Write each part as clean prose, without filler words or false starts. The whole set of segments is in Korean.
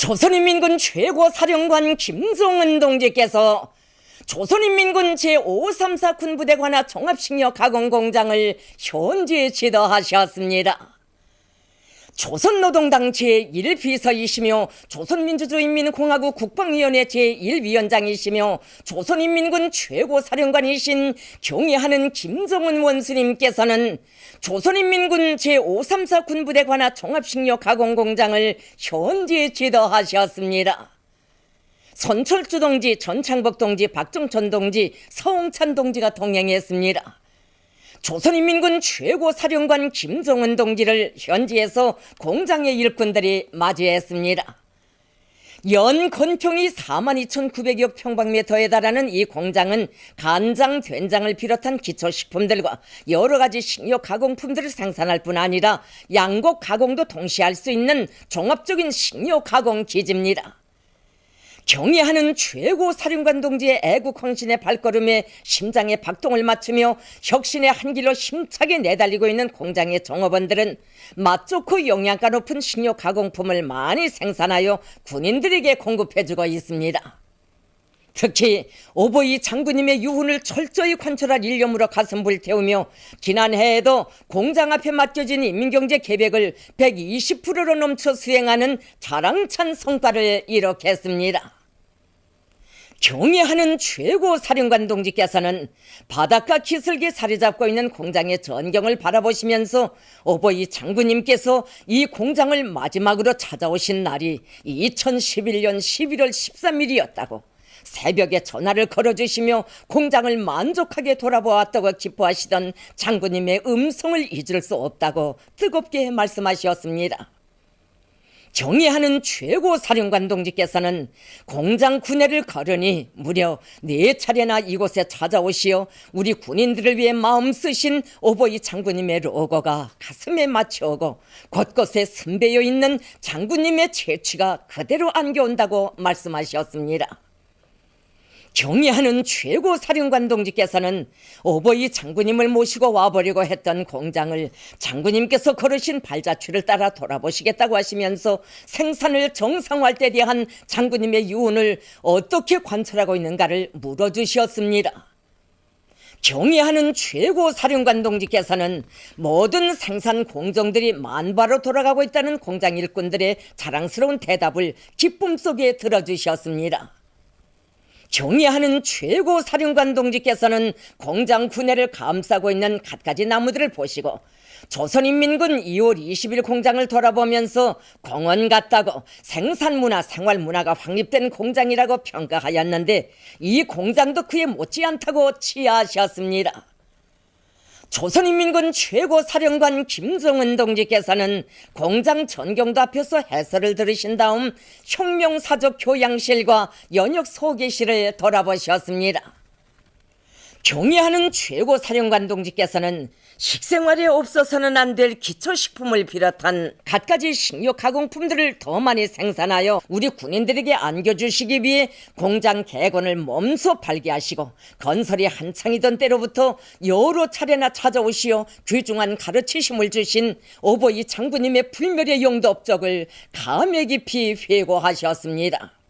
조선인민군 최고사령관 김정은 동지께서 조선인민군 제534 군부대 관할 종합식료 가공공장을 현지에 지도하셨습니다. 조선노동당 제1비서이시며 조선민주주의인민공화국 국방위원회 제1위원장이시며 조선인민군 최고사령관이신 경애하는 김정은 원수님께서는 조선인민군 제534 군부대 관할 종합식료 가공공장을 현지에 지도하셨습니다. 선철주 동지, 전창복 동지, 박정천 동지, 서홍찬 동지가 동행했습니다. 조선인민군 최고사령관 김정은 동지를 현지에서 공장의 일꾼들이 맞이했습니다. 연 건평이 42,900여 평방미터에 달하는 이 공장은 간장, 된장을 비롯한 기초식품들과 여러 가지 식료 가공품들을 생산할 뿐 아니라 양곡 가공도 동시에 할 수 있는 종합적인 식료 가공 기지입니다. 경애하는 최고사령관 동지의 애국 헌신의 발걸음에 심장에 박동을 맞추며 혁신의 한 길로 힘차게 내달리고 있는 공장의 종업원들은 맛 좋고 영양가 높은 식료 가공품을 많이 생산하여 군인들에게 공급해주고 있습니다. 특히 오보이 장군님의 유훈을 철저히 관철할 일념으로 가슴 불태우며 지난해에도 공장 앞에 맡겨진 인민경제 계획을 120%로 넘쳐 수행하는 자랑찬 성과를 이룩했습니다. 경애하는 최고사령관 동지께서는 바닷가 기슭에 자리 잡고 있는 공장의 전경을 바라보시면서 오보이 장군님께서 이 공장을 마지막으로 찾아오신 날이 2011년 11월 13일이었다고 새벽에 전화를 걸어주시며 공장을 만족하게 돌아보았다고 기뻐하시던 장군님의 음성을 잊을 수 없다고 뜨겁게 말씀하셨습니다. 경애하는 최고사령관 동지께서는 공장 구내를 걸으니 무려 4차례나 이곳에 찾아오시어 우리 군인들을 위해 마음 쓰신 오보이 장군님의 로고가 가슴에 맞춰오고 곳곳에 선배여 있는 장군님의 채취가 그대로 안겨온다고 말씀하셨습니다. 경애하는 최고사령관 동지께서는 오보이 장군님을 모시고 와보려고 했던 공장을 장군님께서 걸으신 발자취를 따라 돌아보시겠다고 하시면서 생산을 정상화할 때 대한 장군님의 유언을 어떻게 관철하고 있는가를 물어주셨습니다. 경애하는 최고사령관 동지께서는 모든 생산 공정들이 만바로 돌아가고 있다는 공장 일꾼들의 자랑스러운 대답을 기쁨 속에 들어주셨습니다. 경애하는 최고사령관 동지께서는 공장 구내를 감싸고 있는 갖가지 나무들을 보시고 조선인민군 2월 20일 공장을 돌아보면서 공원 같다고 생산문화, 생활문화가 확립된 공장이라고 평가하였는데 이 공장도 그에 못지않다고 치하하셨습니다. 조선인민군 최고사령관 김정은 동지께서는 공장 전경도 앞에서 해설을 들으신 다음 혁명사적 교양실과 연역 소개실을 돌아보셨습니다. 경애하는 최고사령관 동지께서는 식생활에 없어서는 안 될 기초식품을 비롯한 갖가지 식료 가공품들을 더 많이 생산하여 우리 군인들에게 안겨주시기 위해 공장 개건을 몸소 발기하시고 건설이 한창이던 때로부터 여러 차례나 찾아오시어 귀중한 가르치심을 주신 오보이 장군님의 불멸의 용도 업적을 감회 깊이 회고하셨습니다.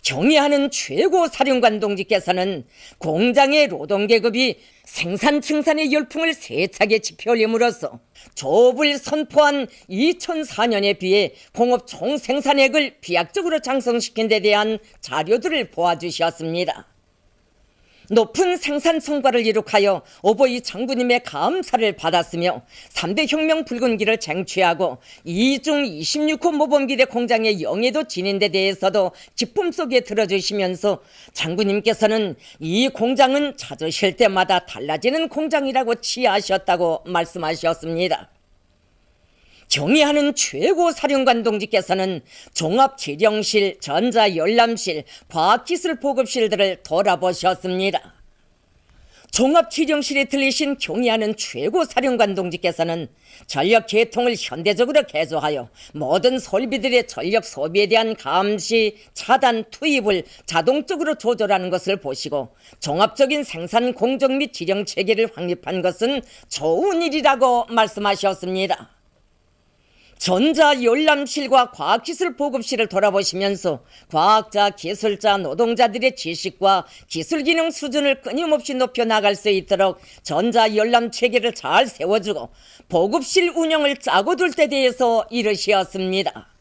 경애하는 최고사령관 동지께서는 공장의 노동계급이 생산층산의 열풍을 세차게 지펴올림으로써 조업을 선포한 2004년에 비해 공업 총생산액을 비약적으로 장성시킨 데 대한 자료들을 보아주셨습니다. 높은 생산 성과를 이룩하여 오보이 장군님의 감사를 받았으며 3대 혁명 붉은기를 쟁취하고 2중 26호 모범기대 공장의 영예도 지닌 데 대해서도 기쁨 속에 들어주시면서 장군님께서는 이 공장은 찾으실 때마다 달라지는 공장이라고 치하하셨다고 말씀하셨습니다. 경애하는 최고사령관 동지께서는 종합지령실, 전자열람실, 과학기술보급실들을 돌아보셨습니다. 종합지령실에 들리신 경애하는 최고사령관 동지께서는 전력 계통을 현대적으로 개조하여 모든 설비들의 전력 소비에 대한 감시, 차단, 투입을 자동적으로 조절하는 것을 보시고 종합적인 생산 공정 및 지령 체계를 확립한 것은 좋은 일이라고 말씀하셨습니다. 전자열람실과 과학기술 보급실을 돌아보시면서 과학자, 기술자, 노동자들의 지식과 기술기능 수준을 끊임없이 높여 나갈 수 있도록 전자열람 체계를 잘 세워주고 보급실 운영을 짜고 둘 때 대해서 이르시었습니다.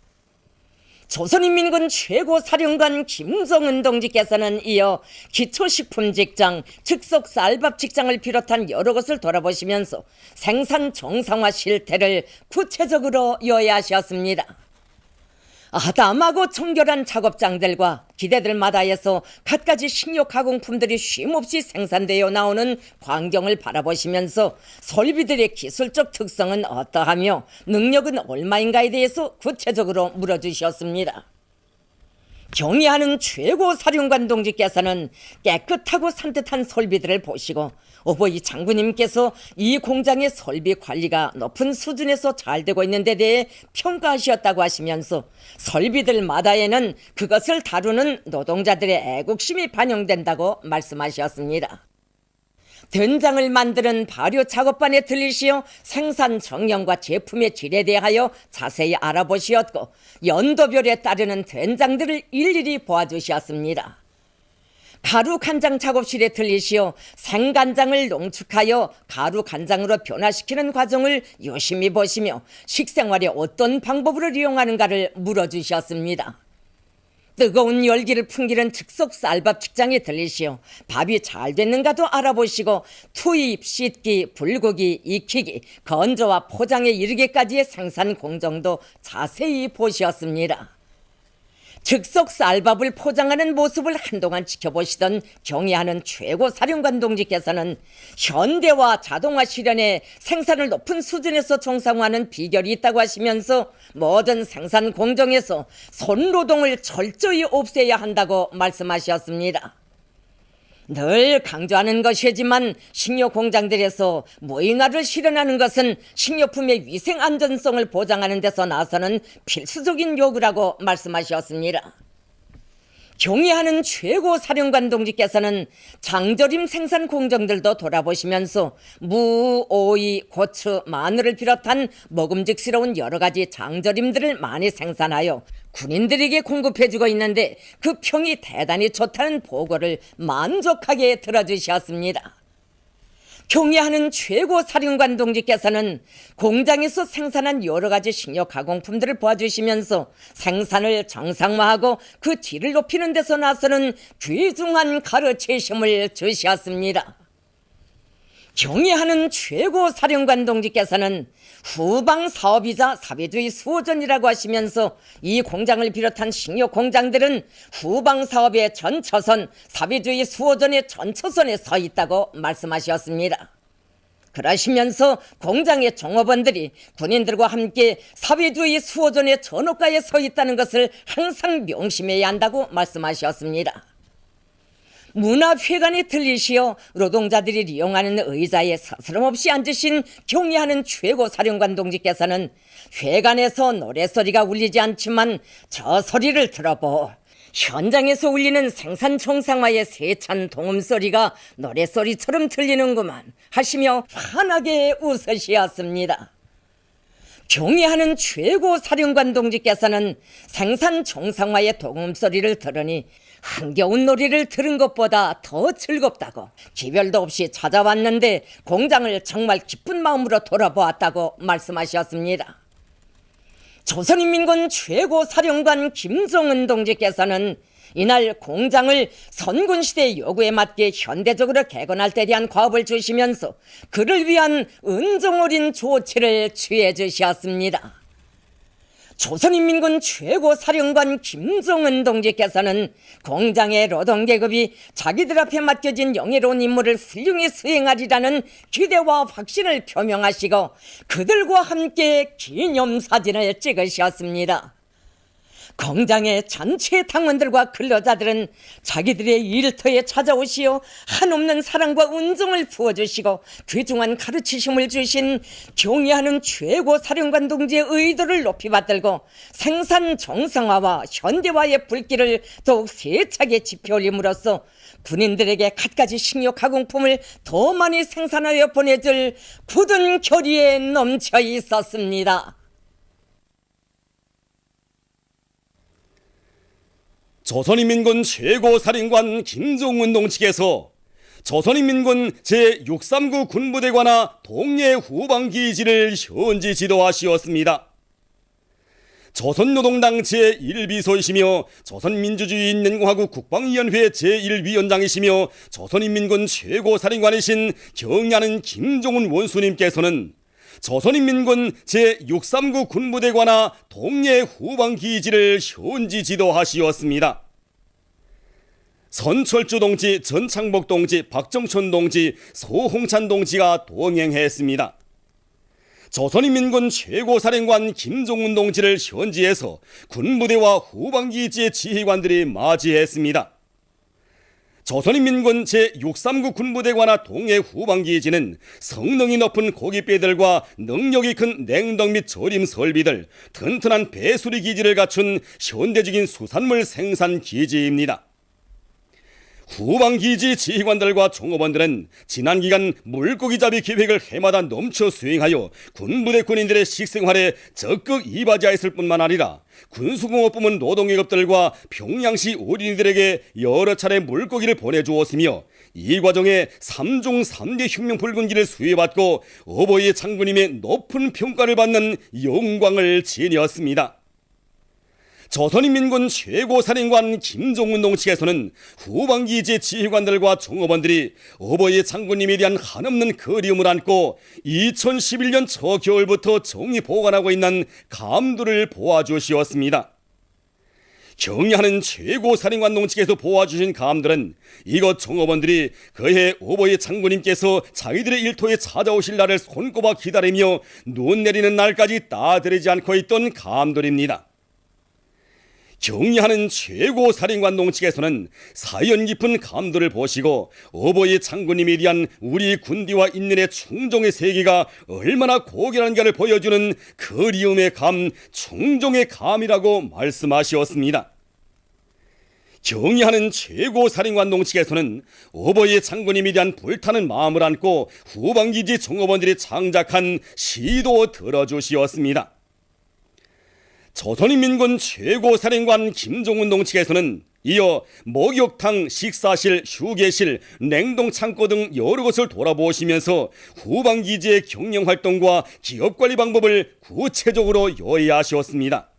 조선인민군 최고사령관 김정은 동지께서는 이어 기초식품 직장, 즉석 쌀밥 직장을 비롯한 여러 곳을 돌아보시면서 생산 정상화 실태를 구체적으로 요약하셨습니다. 아담하고 청결한 작업장들과 기대들마다에서 갖가지 식료 가공품들이 쉼없이 생산되어 나오는 광경을 바라보시면서 설비들의 기술적 특성은 어떠하며 능력은 얼마인가에 대해서 구체적으로 물어주셨습니다. 경의하는 최고사령관 동지께서는 깨끗하고 산뜻한 설비들을 보시고 오보이 장군님께서 이 공장의 설비 관리가 높은 수준에서 잘 되고 있는 데 대해 평가하셨다고 하시면서 설비들마다에는 그것을 다루는 노동자들의 애국심이 반영된다고 말씀하셨습니다. 된장을 만드는 발효 작업반에 들리시어 생산 정량과 제품의 질에 대하여 자세히 알아보시었고 연도별에 따르는 된장들을 일일이 보아주셨습니다. 가루 간장 작업실에 들리시어 생간장을 농축하여 가루 간장으로 변화시키는 과정을 유심히 보시며 식생활에 어떤 방법으로 이용하는가를 물어주셨습니다. 뜨거운 열기를 풍기는 즉석 쌀밥 직장에 들리시어 밥이 잘 됐는가도 알아보시고 투입, 씻기, 불고기, 익히기, 건조와 포장에 이르기까지의 생산 공정도 자세히 보셨습니다. 즉석 쌀밥을 포장하는 모습을 한동안 지켜보시던 경의하는 최고사령관 동지께서는 현대화 자동화 실현에 생산을 높은 수준에서 정상화하는 비결이 있다고 하시면서 모든 생산 공정에서 손노동을 철저히 없애야 한다고 말씀하셨습니다. 늘 강조하는 것이지만 식료 공장들에서 무인화를 실현하는 것은 식료품의 위생 안전성을 보장하는 데서 나서는 필수적인 요구라고 말씀하셨습니다. 경의하는 최고사령관 동지께서는 장조림 생산 공정들도 돌아보시면서 무, 오이, 고추, 마늘을 비롯한 먹음직스러운 여러 가지 장조림들을 많이 생산하여 군인들에게 공급해주고 있는데 그 평이 대단히 좋다는 보고를 만족하게 들어주셨습니다. 경의하는 최고사령관 동지께서는 공장에서 생산한 여러 가지 식료 가공품들을 보아주시면서 생산을 정상화하고 그 질을 높이는 데서 나서는 귀중한 가르치심을 주셨습니다. 경의하는 최고사령관 동지께서는 후방사업이자 사회주의 수호전이라고 하시면서 이 공장을 비롯한 식료 공장들은 후방사업의 전초선, 사회주의 수호전의 전초선에 서 있다고 말씀하셨습니다. 그러시면서 공장의 종업원들이 군인들과 함께 사회주의 수호전의 전호가에 서 있다는 것을 항상 명심해야 한다고 말씀하셨습니다. 문화회관에 들리시어 노동자들이 이용하는 의자에 서스럼없이 앉으신 경의하는 최고사령관 동지께서는 회관에서 노래소리가 울리지 않지만 저 소리를 들어보. 현장에서 울리는 생산 정상화의 세찬 동음소리가 노래소리처럼 들리는구만 하시며 환하게 웃으시었습니다. 경의하는 최고사령관 동지께서는 생산 정상화의 동음소리를 들으니 흥겨운 놀이를 들은 것보다 더 즐겁다고 기별도 없이 찾아왔는데 공장을 정말 기쁜 마음으로 돌아보았다고 말씀하셨습니다. 조선인민군 최고사령관 김정은 동지께서는 이날 공장을 선군시대 요구에 맞게 현대적으로 개건할 때 대한 과업을 주시면서 그를 위한 은정 어린 조치를 취해 주셨습니다. 조선인민군 최고사령관 김정은 동지께서는 공장의 노동계급이 자기들 앞에 맡겨진 영예로운 임무를 훌륭히 수행하리라는 기대와 확신을 표명하시고 그들과 함께 기념사진을 찍으셨습니다. 공장의 전체 당원들과 근로자들은 자기들의 일터에 찾아오시어 한없는 사랑과 은정을 부어주시고 귀중한 가르치심을 주신 경의하는 최고사령관 동지의 의도를 높이 받들고 생산 정상화와 현대화의 불길을 더욱 세차게 지펴올림으로써 군인들에게 갖가지 식료 가공품을 더 많이 생산하여 보내줄 굳은 결의에 넘쳐 있었습니다. 조선인민군 최고사령관 김종운 동측에서 조선인민군 제639 군부대관하 동해 후방기지를 현지 지도하시었습니다. 조선노동당 제1비서이시며 조선민주주의인민공화국 국방위원회 제1위원장이시며 조선인민군 최고사령관이신 경의하는 김종운 원수님께서는 조선인민군 제639 군부대관하 동해 후방기지를 현지 지도하시었습니다. 선철주 동지, 전창복 동지, 박정천 동지, 소홍찬 동지가 동행했습니다. 조선인민군 최고사령관 김종운 동지를 현지에서 군부대와 후방기지의 지휘관들이 맞이했습니다. 조선인민군 제639 군부대관하 동해 후방기지는 성능이 높은 고깃배들과 능력이 큰 냉동 및 절임 설비들, 튼튼한 배수리 기지를 갖춘 현대적인 수산물 생산 기지입니다. 후방기지 지휘관들과 종업원들은 지난 기간 물고기 잡이 계획을 해마다 넘쳐 수행하여 군부대 군인들의 식생활에 적극 이바지하였을 뿐만 아니라 군수공업부문 노동계급들과 평양시 어린이들에게 여러 차례 물고기를 보내주었으며 이 과정에 3종 3대 혁명 붉은기를 수여받고 어버이 장군님의 높은 평가를 받는 영광을 지녔습니다. 조선인민군 최고사령관 김종운 동측에서는 후방기지 지휘관들과 종업원들이 어버이 장군님에 대한 한없는 그리움을 안고 2011년 초겨울부터 정리 보관하고 있는 감두를 보아주시었습니다. 경의하는 최고사령관 동측에서 보아주신 감들은 이곳 종업원들이 그해 어버이 장군님께서 자기들의 일터에 찾아오실 날을 손꼽아 기다리며 눈 내리는 날까지 따드리지 않고 있던 감들입니다. 경의하는 최고사령관 동측에서는 사연 깊은 감도를 보시고 어버이 장군님에 대한 우리 군대와 인민의 충정의 세계가 얼마나 고결한가를 보여주는 그리움의 감, 충정의 감이라고 말씀하시었습니다. 경의하는 최고사령관 동측에서는 어버이 장군님에 대한 불타는 마음을 안고 후방기지 종업원들이 창작한 시도 들어주시었습니다. 조선인민군 최고사령관 김종운 동측에서는 이어 목욕탕, 식사실, 휴게실, 냉동창고 등 여러 곳을 돌아보시면서 후방기지의 경영활동과 기업관리 방법을 구체적으로 요의하셨습니다.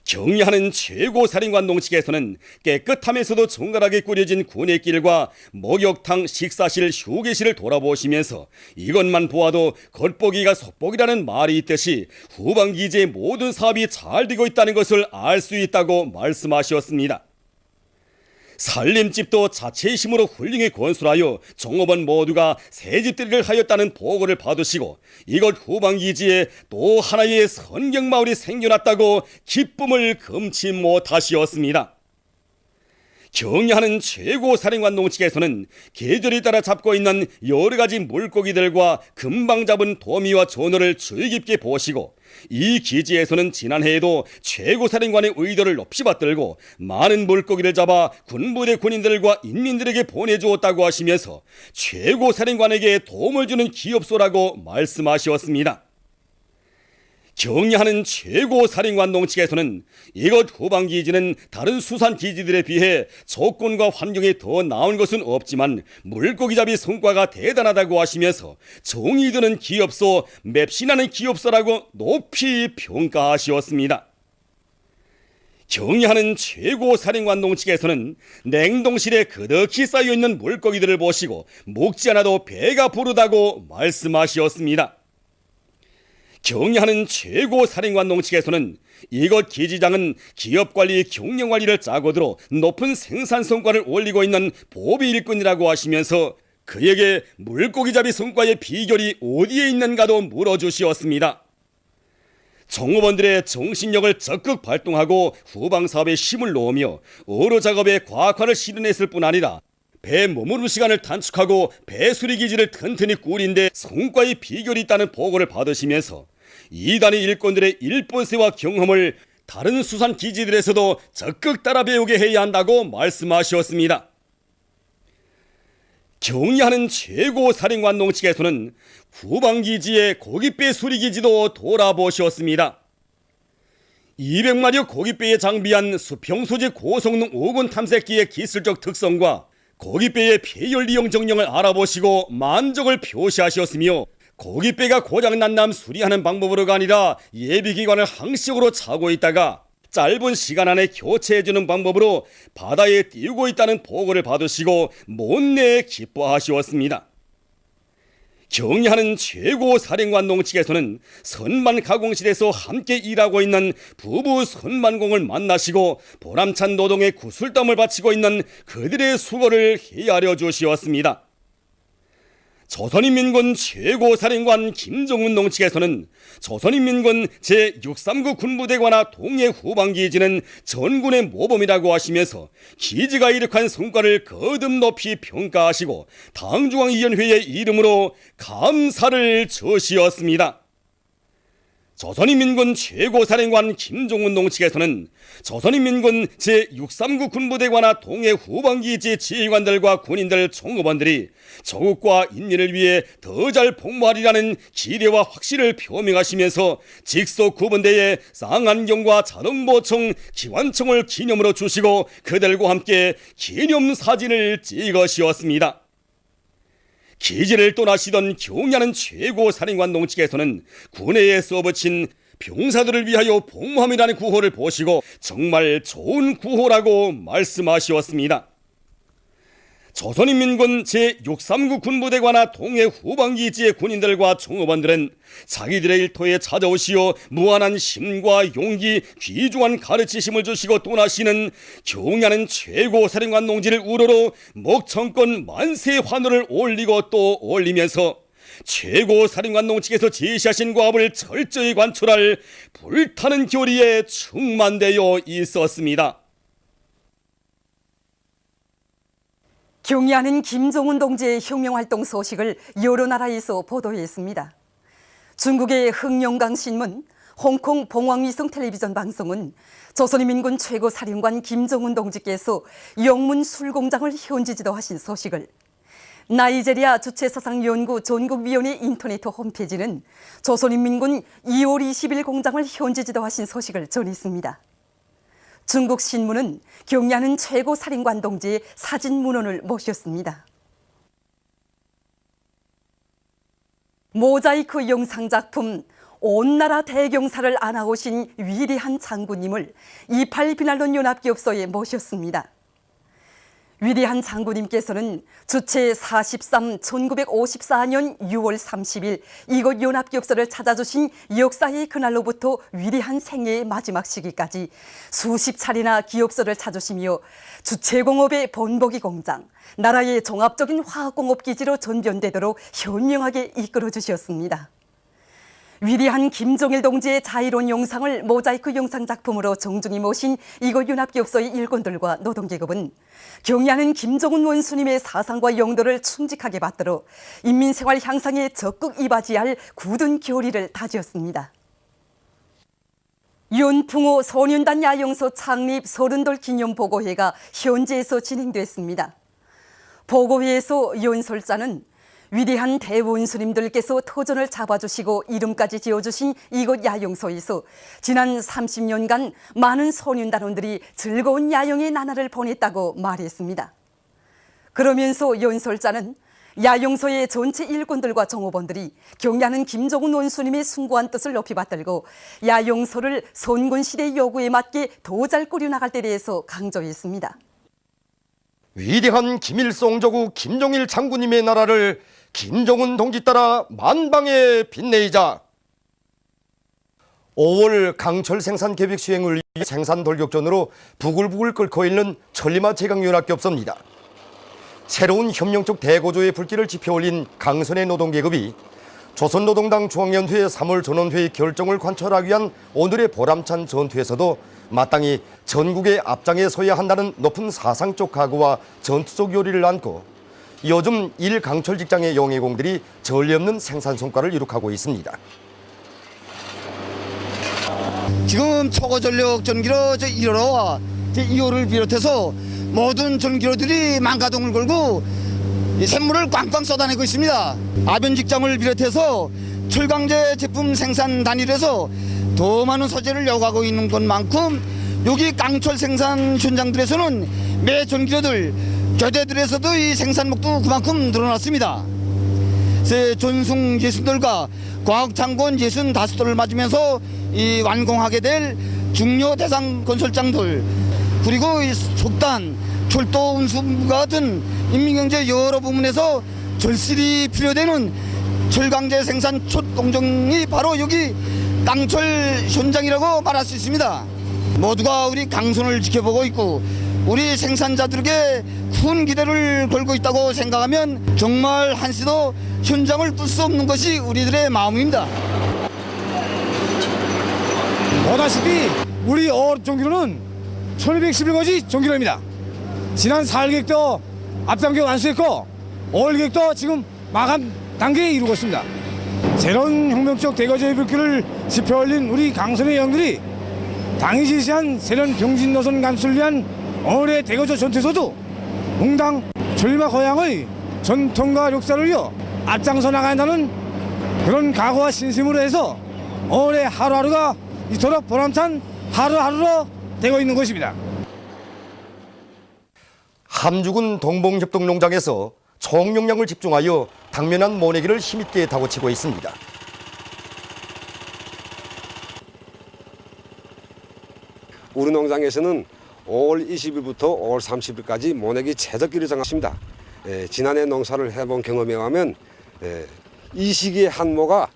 경의하는 최고사령관 동측에서는 깨끗하면서도 정갈하게 꾸려진 군의 길과 목욕탕, 식사실, 휴게실을 돌아보시면서 이것만 보아도 겉보기가 속보기라는 말이 있듯이 후방기지의 모든 사업이 잘 되고 있다는 것을 알 수 있다고 말씀하셨습니다. 살림집도 자체의 힘으로 훌륭히 건설하여 종업원 모두가 새집들이를 하였다는 보고를 받으시고 이곳 후방기지에 또 하나의 선경마을이 생겨났다고 기쁨을 금치 못하시었습니다. 경의하는 최고사령관 동측에서는 계절에 따라 잡고 있는 여러가지 물고기들과 금방 잡은 도미와 전어를 주의 깊게 보시고 이 기지에서는 지난해에도 최고사령관의 의도를 높이 받들고 많은 물고기를 잡아 군부대 군인들과 인민들에게 보내주었다고 하시면서 최고사령관에게 도움을 주는 기업소라고 말씀하셨습니다. 경의하는 최고사령관 동측에서는 이곳 후방기지는 다른 수산기지들에 비해 조건과 환경이 더 나은 것은 없지만 물고기잡이 성과가 대단하다고 하시면서 정이 드는 기업소, 맵신하는 기업소라고 높이 평가하시었습니다. 경의하는 최고사령관 동측에서는 냉동실에 그득히 쌓여있는 물고기들을 보시고 먹지 않아도 배가 부르다고 말씀하시었습니다. 경의하는 최고사령관 동측에서는 이곳 기지장은 기업관리, 경영관리를 짜고 들어 높은 생산 성과를 올리고 있는 보비 일꾼이라고 하시면서 그에게 물고기잡이 성과의 비결이 어디에 있는가도 물어주시었습니다. 종업원들의 정신력을 적극 발동하고 후방사업에 힘을 놓으며 어로 작업에 과학화를 실현했을 뿐 아니라 배 머무는 시간을 단축하고 배수리 기지를 튼튼히 꾸린 데 성과의 비결이 있다는 보고를 받으시면서 이단의 일꾼들의 일본세와 경험을 다른 수산 기지들에서도 적극 따라 배우게 해야 한다고 말씀하셨습니다. 경의하는 최고사령관 동측에서는 후방기지의 고깃배 수리기지도 돌아보셨습니다. 200마력 고깃배에 장비한 수평소재 고성능 5군 탐색기의 기술적 특성과 고깃배의 폐열 이용 정령을 알아보시고 만족을 표시하셨으며, 고깃배가 고장난 다음 수리하는 방법으로가 아니라 예비기관을 항식으로 차고 있다가 짧은 시간 안에 교체해주는 방법으로 바다에 띄우고 있다는 보고를 받으시고 못내 기뻐하시었습니다. 경의하는 최고 사령관동 측에서는 선만 가공실에서 함께 일하고 있는 부부 선만공을 만나시고 보람찬 노동에 구슬땀을 바치고 있는 그들의 수고를 헤아려 주시었습니다. 조선인민군 최고사령관 김정은 동측에서는 조선인민군 제639 군부대 관하 동해 후방기지는 전군의 모범이라고 하시면서 기지가 이룩한 성과를 거듭 높이 평가하시고 당중앙위원회의 이름으로 감사를 주시었습니다. 조선인민군 최고사령관 김종훈 동측에서는 조선인민군 제639 군부대 관하 동해 후방기지 지휘관들과 군인들 총무반들이 조국과 인민을 위해 더 잘 복무하리라는 기대와 확신을 표명하시면서 직속 구분대에 쌍안경과 자동보총 기관총을 기념으로 주시고 그들과 함께 기념사진을 찍으시었습니다. 기지를 떠나시던 경의하는 최고사령관 동측에서는 군내에 써붙인 병사들을 위하여 복무함이라는 구호를 보시고 정말 좋은 구호라고 말씀하시었습니다. 조선인민군 제639 군부대 관하 동해 후방기지의 군인들과 총무반들은 자기들의 일터에 찾아오시어 무한한 힘과 용기, 귀중한 가르치심을 주시고 떠나시는 경의하는 최고사령관 동지를 우러러 목청권 만세 환호를 올리고 또 올리면서 최고사령관 동측에서 제시하신 과업을 철저히 관철할 불타는 교리에 충만되어 있었습니다. 경의하는 김정은 동지의 혁명활동 소식을 여러 나라에서 보도했습니다. 중국의 흥룡강신문, 홍콩 봉황위성 텔레비전 방송은 조선인민군 최고사령관 김정은 동지께서 영문 술공장을 현지지도하신 소식을, 나이제리아 주체사상연구 전국위원회 인터넷 홈페이지는 조선인민군 2월 20일 공장을 현지지도하신 소식을 전했습니다. 중국 신문은 경의하는 최고사령관 동지의 사진 문헌을 모셨습니다. 모자이크 영상작품 온 나라 대경사를 안아오신 위대한 장군님을 28 비난론 연합기업소에 모셨습니다. 위대한 장군님께서는 주체 43 1954년 6월 30일 이곳 연합기업소를 찾아주신 역사의 그날로부터 위대한 생애의 마지막 시기까지 수십 차례나 기업소를 찾으시며 주체공업의 본보기 공장, 나라의 종합적인 화학공업기지로 전변되도록 현명하게 이끌어 주셨습니다. 위대한 김종일 동지의 자유로운 영상을 모자이크 영상 작품으로 정중히 모신 이곳 연합기업소의 일꾼들과 노동계급은 경의하는 김정은 원수님의 사상과 영도를 충직하게 받들어 인민생활 향상에 적극 이바지할 굳은 교리를 다지었습니다. 윤풍호 소년단 야영소 창립 30돌 기념보고회가 현지에서 진행됐습니다. 보고회에서 연설자는 위대한 대원수님들께서 터전을 잡아주시고 이름까지 지어주신 이곳 야영소에서 지난 30년간 많은 소년단원들이 즐거운 야영의 나날을 보냈다고 말했습니다. 그러면서 연설자는 야영소의 전체 일꾼들과 종업원들이 경의하는 김정은 원수님의 숭고한 뜻을 높이 받들고 야영소를 선군시대 요구에 맞게 더 잘 꾸려나갈 때 대해서 강조했습니다. 위대한 김일성조국 김정일 장군님의 나라를 김정은 동지 따라 만방에 빛내이자 5월 강철 생산 계획 수행을 위해 생산 돌격전으로 부글부글 끓고 있는 천리마 제강연합기업소입니다. 새로운 혁명적 대고조의 불길을 지펴올린 강선의 노동계급이 조선노동당 중앙연회의 3월 전원회의 결정을 관철하기 위한 오늘의 보람찬 전투에서도 마땅히 전국의 앞장에 서야 한다는 높은 사상적 각오와 전투적 요리를 안고 요즘 일강철 직장의 영예공들이 전례 없는 생산 성과를 이룩하고 있습니다. 지금 초고 전력 전기로 1호와 2호를 비롯해서 모든 전기로들이 망가동을 걸고 샘물을 꽝꽝 쏟아내고 있습니다. 아변 직장을 비롯해서 철강제 제품 생산 단위에서 더 많은 소재를 요구하고 있는 것만큼 여기 깡철 생산 현장들에서는 매 전기료들 교대들에서도 이 생산목도 그만큼 늘어났습니다. 전승 예순들과 과학창건 65돌을 맞으면서 이 완공하게 될 중요 대상 건설장들, 그리고 이 속단, 철도 운수과 같은 인민경제 여러 부문에서 절실히 필요되는 철강제 생산 첫 공정이 바로 여기 깡철 현장이라고 말할 수 있습니다. 모두가 우리 강선을 지켜보고 있고 우리 생산자들에게 큰 기대를 걸고 있다고 생각하면 정말 한시도 현장을 뜰 수 없는 것이 우리들의 마음입니다. 보다시피 우리 전기로는 1211가지 전기로입니다. 지난 4월 계획도 앞당겨 완수했고 5월 계획도 지금 마감 단계에 이르고 있습니다. 새로운 혁명적 대거제의 불길을 지펴올린 우리 강선의 영들이 당이 지시한 새로운 경진 노선 감수를 위한 올해 대거조 전투에서도 농당 전리마 고향의 전통과 역사를 이어 앞장서 나간다는 그런 각오와 신심으로 해서 올해 하루하루가 이토록 보람찬 하루하루로 되고 있는 것입니다. 함주군 동봉협동농장에서 총용량을 집중하여 당면한 모내기를 힘있게 다고치고 있습니다. 우리 농장에서는 5월 20일부터 5월 30일까지 모내기 최적기를 정했습니다. 지난해 농사를 해본 경험에 의하면 이 시기에 한모가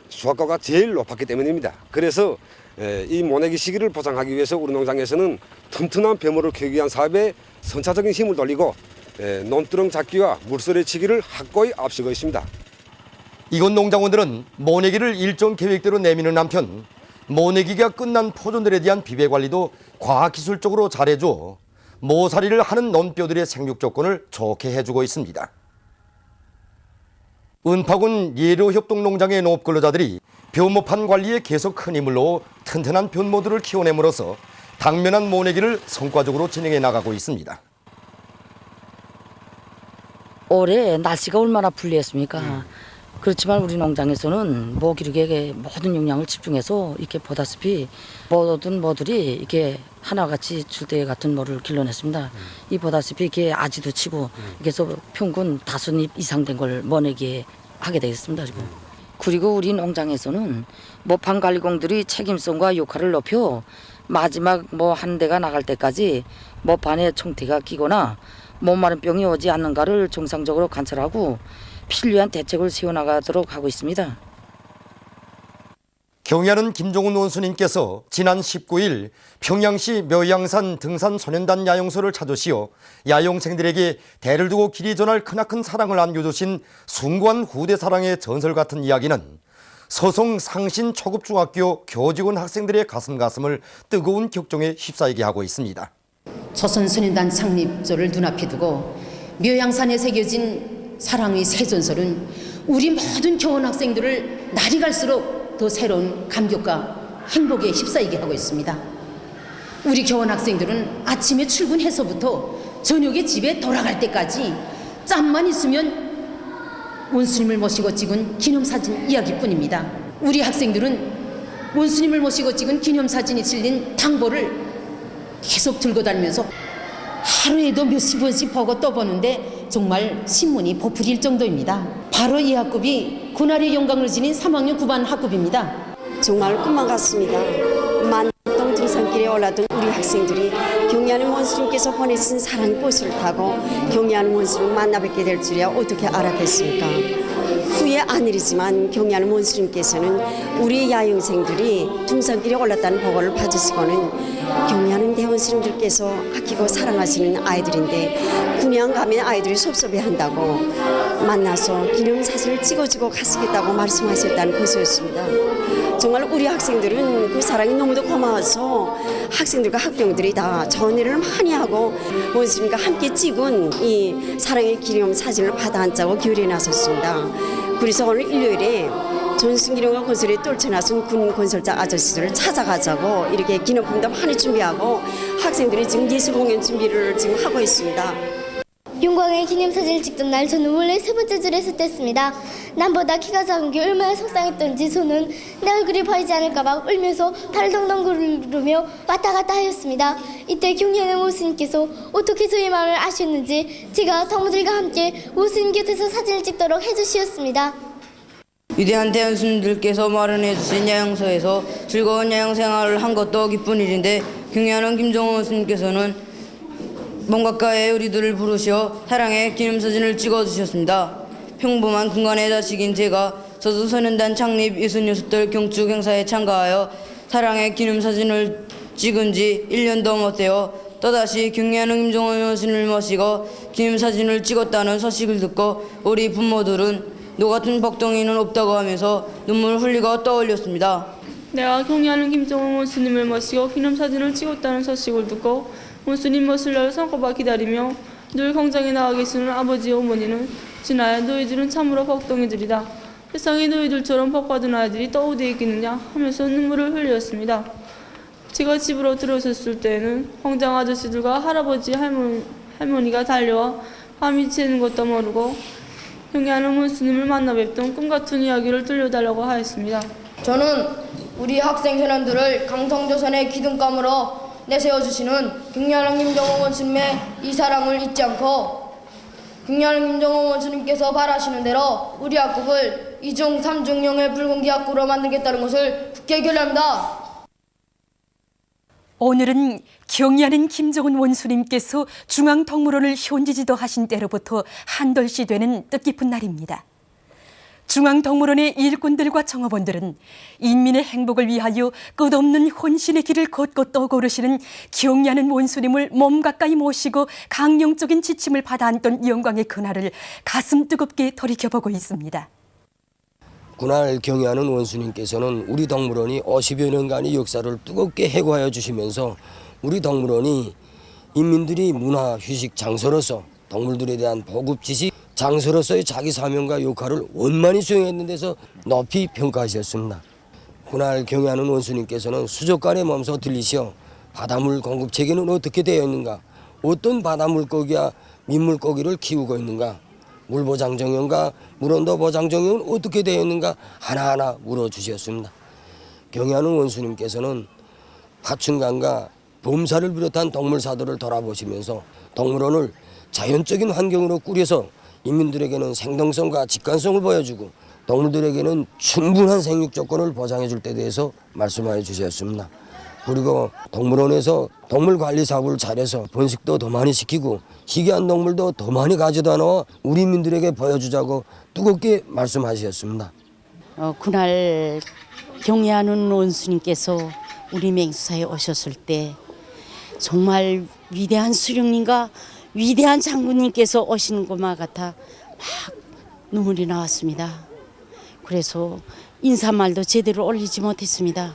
수확가가 제일 높았기 때문입니다. 그래서 이 모내기 시기를 보장하기 위해서 우리 농장에서는 튼튼한 벼모를 키우기 위한 사업에 선차적인 힘을 돌리고 논두렁 잡기와 물소리 치기를 확고히 앞서고 있습니다. 이곳 농장원들은 모내기를 일정 계획대로 내미는 한편 모내기가 끝난 포존들에 대한 비배 관리도 과학기술적으로 잘해줘 모살이를 하는 논뼈들의 생육 조건을 좋게 해주고 있습니다. 은파군 예로협동농장의 농업근로자들이 벼모판 관리에 계속 큰 힘을 넣어 튼튼한 벼모들을 키워냄으로써 당면한 모내기를 성과적으로 진행해 나가고 있습니다. 올해 날씨가 얼마나 불리했습니까? 그렇지만 우리 농장에서는 모기르기에 모든 용량을 집중해서 이렇게 보다시피 모든 모들이 이렇게 하나같이 줄대 같은 모를 길러냈습니다. 이 보다시피 이렇게 아지도 치고 이렇게 해서 평균 5잎 이상 된 걸 모내기 하게 되겠습니다. 그리고 우리 농장에서는 모판 관리공들이 책임성과 역할을 높여 마지막 한 대가 나갈 때까지 모판에 총태가 끼거나 목마른 병이 오지 않는가를 정상적으로 관찰하고 필요한 대책을 세워나가도록 하고 있습니다. 경야는 김종훈 원수님께서 지난 19일 평양시 묘양산 등산 소년단 야영소를 찾으시어 야영생들에게 대를 두고 길이 전할 크나큰 사랑을 안겨주신 숭고한 후대 사랑의 전설 같은 이야기는 서송 상신 초급중학교 교직원 학생들의 가슴을 뜨거운 격정에 휩싸이게 하고 있습니다. 조선소년단 창립조를 눈앞에 두고 묘양산에 새겨진 사랑의 새 전설은 우리 모든 교원 학생들을 날이 갈수록 더 새로운 감격과 행복에 휩싸이게 하고 있습니다. 우리 교원 학생들은 아침에 출근해서부터 저녁에 집에 돌아갈 때까지 짬만 있으면 원수님을 모시고 찍은 기념사진 이야기뿐입니다. 우리 학생들은 원수님을 모시고 찍은 기념사진이 실린 당보를 계속 들고 다니면서 하루에도 몇십 번씩 보고 또 보는데 정말 신문이 보풀일 정도입니다. 바로 이 학급이 고날의 영광을 지닌 3학년 9반 학급입니다. 정말 꿈만 같습니다. 만동 등산길에 올라던 우리 학생들이 경리하는 원수님께서 보내신 사랑의 꽃을 타고 경리하는 원수님을 만나 뵙게 될 줄이야 어떻게 알았겠습니까? 후에 아니지만 경리하는 원수님께서는 우리 야영생들이 등산길에 올랐다는 보고를 받으시고는 경리하는 대원수님들께서 아끼고 사랑하시는 아이들인데 군양 가면 아이들이 섭섭해한다고 만나서 기념사진을 찍어주고 가시겠다고 말씀하셨다는 것이었습니다. 정말 우리 학생들은 그 사랑이 너무도 고마워서 학생들과 학병들이 다 전회를 많이 하고 원수님과 함께 찍은 이 사랑의 기념사진을 받아 앉자고 결의에 나섰습니다. 그래서 오늘 일요일에 전승기령과 건설에 떨쳐나선 군 건설자 아저씨들을 찾아가자고 이렇게 기념품도 많이 준비하고 학생들이 지금 예술공연 준비를 지금 하고 있습니다. 용광의 기념사진을 찍던 날 저는 원래 세 번째 줄에 섰댔습니다. 남보다 키가 작은 게 얼마나 속상했던지 저는 내 얼굴이 보이지 않을까봐 울면서 발을 덩덩 구르며 왔다 갔다 하였습니다. 이때 경리하는 모스님께서 어떻게 저의 마음을 아셨는지 제가 동무들과 함께 모스님 곁에서 사진을 찍도록 해주시었습니다. 위대한 대원수님들께서 마련해 주신 야영소에서 즐거운 야영 생활을 한 것도 기쁜 일인데 경애하는 김정호 스님께서는 먼 가까이의 우리들을 부르시어 사랑의 기념사진을 찍어주셨습니다. 평범한 군관의 자식인 제가 서두소년단 창립 66들 경축 행사에 참가하여 사랑의 기념사진을 찍은 지 1년 넘었대요. 또다시 경애하는 김정호 여신을 모시고 기념사진을 찍었다는 소식을 듣고 우리 부모들은 너 같은 복덩이는 없다고 하면서 눈물 흘리고 떠올렸습니다. 내가 경애하는 김정호 원수님을 모시고 기념사진을 찍었다는 소식을 듣고 원수님 모실 날을 손꼽아 기다리며 늘 경장에 나와 계시는 아버지 어머니는 진아야 너희들은 참으로 복덩이들이다. 세상에 너희들처럼 복받은 아이들이 또 어디에 있겠느냐 하면서 눈물을 흘렸습니다. 제가 집으로 들어섰을 때에는 황장 아저씨들과 할아버지 할머니가 달려와 밤이 새는 것도 모르고 경애하는 원수님을 만나 뵙던 꿈같은 이야기를 들려달라고 하였습니다. 저는 우리 학생 소년들을 강성조선의 기둥감으로 내세워주시는 경애하는 김정호 원수님의 이 사랑을 잊지 않고 경애하는 김정호 원수님께서 바라시는 대로 우리 학급을 2중 3중형의 붉은 학구로 만들겠다는 것을 굳게 결의합니다. 오늘은 경애하는 김정은 원수님께서 중앙동물원을 현지지도 하신 때로부터 한돌시 되는 뜻깊은 날입니다. 중앙동물원의 일꾼들과 정업원들은 인민의 행복을 위하여 끝없는 혼신의 길을 걷고 또 걸으시는 경애하는 원수님을 몸 가까이 모시고 강령적인 지침을 받아 안던 영광의 그날을 가슴 뜨겁게 돌이켜보고 있습니다. 그날 경애하는 원수님께서는 우리 동물원이 50여 년간의 역사를 뜨겁게 해고하여 주시면서 우리 동물원이 인민들이 문화 휴식 장소로서 동물들에 대한 보급 지식 장소로서의 자기 사명과 역할을 원만히 수행했는 데서 높이 평가하셨습니다. 그날 경애하는 원수님께서는 수족관에 몸소 들리시어 바닷물 공급 체계는 어떻게 되어 있는가, 어떤 바닷물고기와 민물고기를 키우고 있는가, 물보장정형과 물온도 보장정형은 어떻게 되어 있는가 하나하나 물어주셨습니다. 경애하는 원수님께서는 파충간과 범사를 비롯한 동물사들을 돌아보시면서 동물원을 자연적인 환경으로 꾸려서 인민들에게는 생동성과 직관성을 보여주고 동물들에게는 충분한 생육 조건을 보장해 줄 때 대해서 말씀해 주셨습니다. 그리고 동물원에서 동물 관리 사업을 잘해서 번식도 더 많이 시키고 희귀한 동물도 더 많이 가져다 놓아 우리 인민들에게 보여주자고 뜨겁게 말씀하셨습니다. 그날 경애하는 원수님께서 우리 맹수사에 오셨을 때 정말 위대한 수령님과 위대한 장군님께서 오시는 것만 같아 막 눈물이 나왔습니다. 그래서 인사말도 제대로 올리지 못했습니다.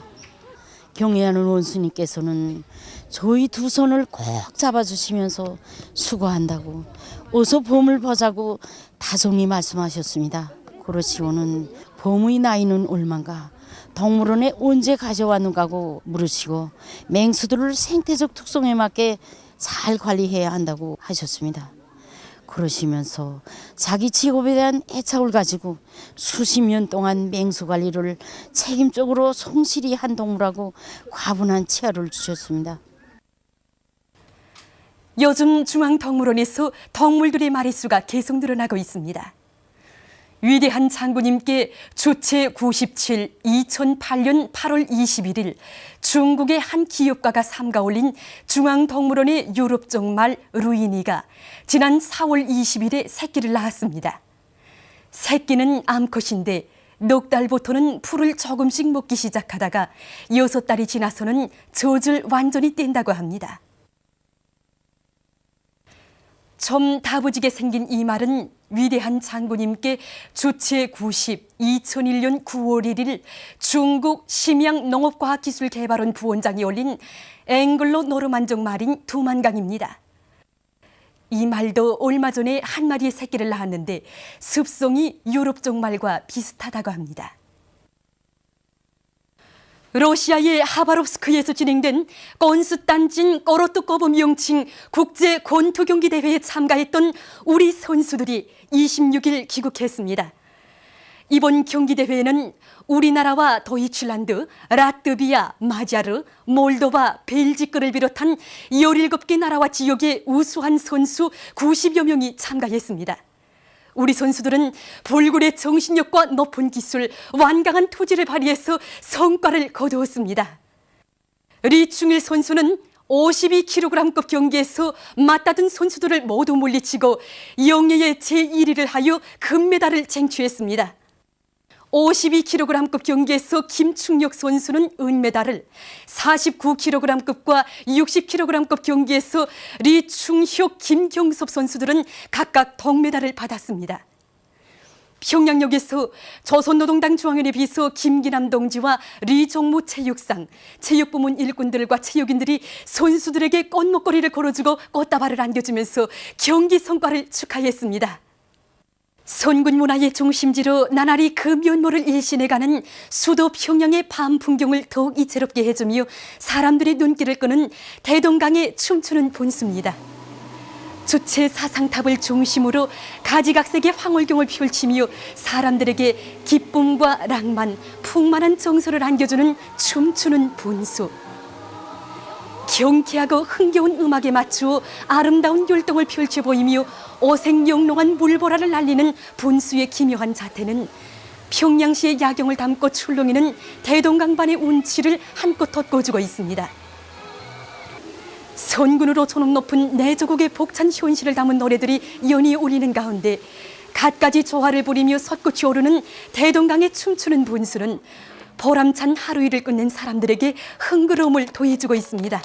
경애하는 원수님께서는 저희 두 손을 꼭 잡아주시면서 수고한다고 어서 봄을 보자고 다정히 말씀하셨습니다. 그러시고는 봄의 나이는 얼마인가 동물원에 언제 가져왔는가고 물으시고 맹수들을 생태적 특성에 맞게 잘 관리해야 한다고 하셨습니다. 그러시면서 자기 직업에 대한 애착을 가지고 수십 년 동안 맹수 관리를 책임적으로 성실히 한 동물하고 과분한 치아를 주셨습니다. 요즘 중앙동물원에서 동물들의 마리수가 계속 늘어나고 있습니다. 위대한 장군님께 주체 97 2008년 8월 21일 중국의 한 기업가가 삼가 올린 중앙동물원의 유럽종 말 루이니가 지난 4월 20일에 새끼를 낳았습니다. 새끼는 암컷인데 넉 달부터는 풀을 조금씩 먹기 시작하다가 6달이 지나서는 젖을 완전히 뗀다고 합니다. 좀 다부지게 생긴 이 말은 위대한 장군님께 주체 90 2001년 9월 1일 중국 심양농업과학기술개발원 부원장이 올린 앵글로 노르만족 말인 두만강입니다. 이 말도 얼마 전에 한 마리의 새끼를 낳았는데 습성이 유럽종 말과 비슷하다고 합니다. 러시아의 하바롭스크에서 진행된 건수단진 꺼로뚜꺼범 명칭 국제 권투 경기 대회에 참가했던 우리 선수들이 26일 귀국했습니다. 이번 경기 대회에는 우리나라와 도이칠란드, 라트비아, 마자르, 몰도바, 벨지크를 비롯한 17개 나라와 지역의 우수한 선수 90여 명이 참가했습니다. 우리 선수들은 불굴의 정신력과 높은 기술, 완강한 투지를 발휘해서 성과를 거두었습니다. 리충일 선수는 52kg급 경기에서 맞다든 선수들을 모두 물리치고 영예의 제1위를 하여 금메달을 쟁취했습니다. 52kg급 경기에서 김충력 선수는 은메달을, 49kg급과 60kg급 경기에서 리충혁, 김경섭 선수들은 각각 동메달을 받았습니다. 평양역에서 조선노동당 중앙위원회 비서 김기남 동지와 리종무 체육상, 체육부문 일꾼들과 체육인들이 선수들에게 꽃목걸이를 걸어주고 꽃다발을 안겨주면서 경기 성과를 축하했습니다. 선군 문화의 중심지로 나날이 그 면모를 일신해가는 수도 평양의 밤 풍경을 더욱 이채롭게 해주며 사람들의 눈길을 끄는 대동강의 춤추는 분수입니다. 주체 사상탑을 중심으로 가지각색의 황홀경을 펼치며 사람들에게 기쁨과 낭만, 풍만한 정서를 안겨주는 춤추는 분수. 경쾌하고 흥겨운 음악에 맞추어 아름다운 율동을 펼쳐 보이며 오색영롱한 물보라를 날리는 분수의 기묘한 자태는 평양시의 야경을 담고 출렁이는 대동강반의 운치를 한껏 돋궈주고 있습니다. 선군으로 조목 높은 내조국의 벅찬 현실을 담은 노래들이 연이어 울리는 가운데 갖가지 조화를 부리며 솟구치 오르는 대동강의 춤추는 분수는 보람찬 하루 일을 끝낸 사람들에게 흥그러움을 더해주고 있습니다.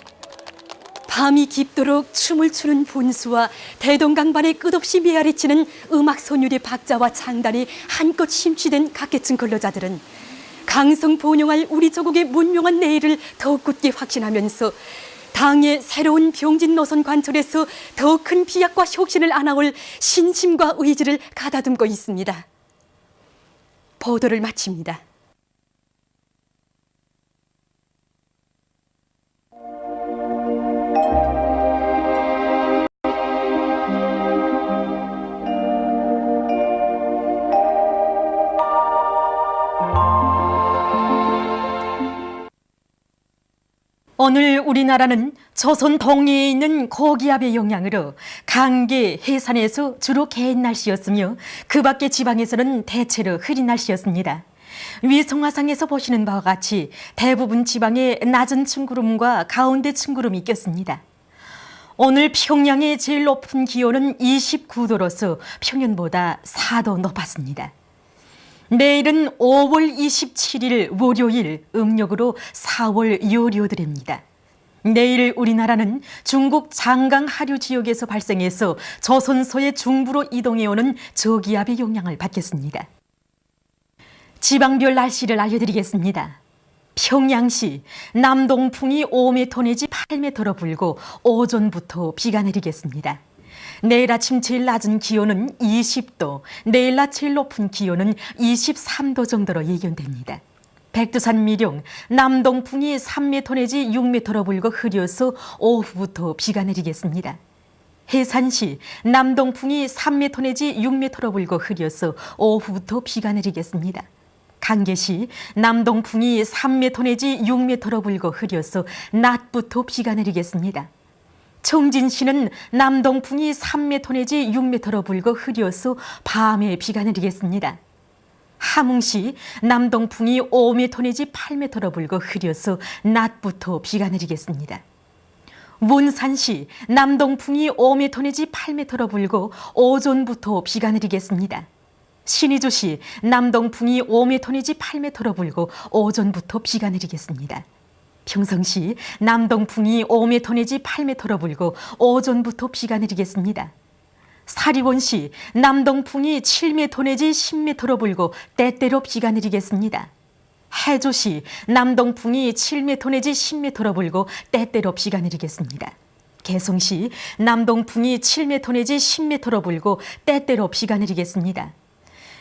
밤이 깊도록 춤을 추는 분수와 대동강반에 끝없이 메아리치는 음악 선율의 박자와 창단이 한껏 심취된 각계층 근로자들은 강성 번영할 우리 조국의 문명한 내일을 더욱 굳게 확신하면서 당의 새로운 병진 노선 관철에서 더 큰 비약과 혁신을 안아올 신심과 의지를 가다듬고 있습니다. 보도를 마칩니다. 오늘 우리나라는 조선 동해에 있는 고기압의 영향으로 강계, 해산에서 주로 개인 날씨였으며 그 밖의 지방에서는 대체로 흐린 날씨였습니다. 위성화상에서 보시는 바와 같이 대부분 지방에 낮은 층구름과 가운데 층구름이 꼈습니다. 오늘 평양의 제일 높은 기온은 29도로서 평년보다 4도 높았습니다. 내일은 5월 27일 월요일 음력으로 4월 요료들입니다. 내일 우리나라는 중국 장강 하류 지역에서 발생해서 조선소의 중부로 이동해오는 저기압의 영향을 받겠습니다. 지방별 날씨를 알려드리겠습니다. 평양시 남동풍이 5m 내지 8m로 불고 오전부터 비가 내리겠습니다. 내일 아침 제일 낮은 기온은 20도, 내일 낮 제일 높은 기온은 23도 정도로 예견됩니다. 백두산 미령 남동풍이 3m 내지 6m로 불고 흐려서 오후부터 비가 내리겠습니다. 해산시 남동풍이 3m 내지 6m로 불고 흐려서 오후부터 비가 내리겠습니다. 강계시 남동풍이 3m 내지 6m로 불고 흐려서 낮부터 비가 내리겠습니다. 청진시는 남동풍이 3m 내지 6m로 불고 흐려서 밤에 비가 내리겠습니다. 함흥시 남동풍이 5m 내지 8m로 불고 흐려서 낮부터 비가 내리겠습니다. 문산시 남동풍이 5m 내지 8m로 불고 오전부터 비가 내리겠습니다. 신의주시 남동풍이 5m 내지 8m로 불고 오전부터 비가 내리겠습니다. 평성시 남동풍이 5m 내지 8m로 불고 오전부터 비가 내리겠습니다. 사리원시 남동풍이 7m 내지 10m로 불고 때때로 비가 내리겠습니다. 해조시 남동풍이 7m 내지 10m로 불고 때때로 비가 내리겠습니다. 개성시 남동풍이 7m 내지 10m로 불고 때때로 비가 내리겠습니다.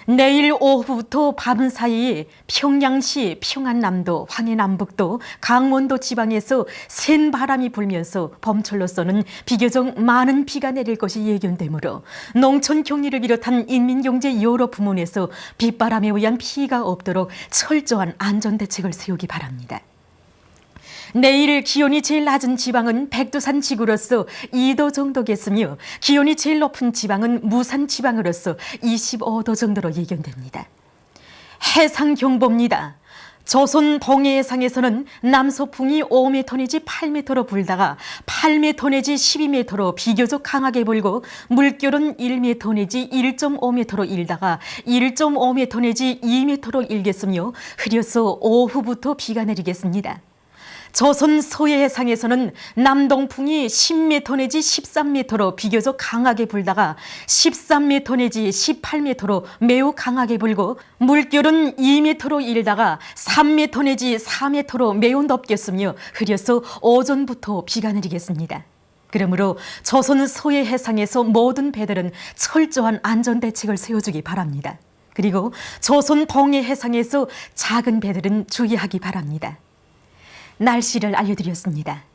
내일 오후부터 밤 사이 평양시 평안남도, 황해남북도, 강원도 지방에서 센 바람이 불면서 봄철로서는 비교적 많은 비가 내릴 것이 예견되므로 농촌 격리를 비롯한 인민경제 여러 부문에서 빗바람에 의한 피해가 없도록 철저한 안전대책을 세우기 바랍니다. 내일 기온이 제일 낮은 지방은 백두산 지구로서 2도 정도겠으며 기온이 제일 높은 지방은 무산 지방으로서 25도 정도로 예견됩니다. 해상경보입니다. 조선 동해해상에서는 남서풍이 5m 내지 8m로 불다가 8m 내지 12m로 비교적 강하게 불고 물결은 1m 내지 1.5m로 일다가 1.5m 내지 2m로 일겠으며 흐려서 오후부터 비가 내리겠습니다. 조선 서해해상에서는 남동풍이 10m 내지 13m로 비교적 강하게 불다가 13m 내지 18m로 매우 강하게 불고 물결은 2m로 일다가 3m 내지 4m로 매우 높겠으며 흐려서 오전부터 비가 내리겠습니다. 그러므로 조선 서해해상에서 모든 배들은 철저한 안전대책을 세워주기 바랍니다. 그리고 조선 동해해상에서 작은 배들은 주의하기 바랍니다. 날씨를 알려드렸습니다.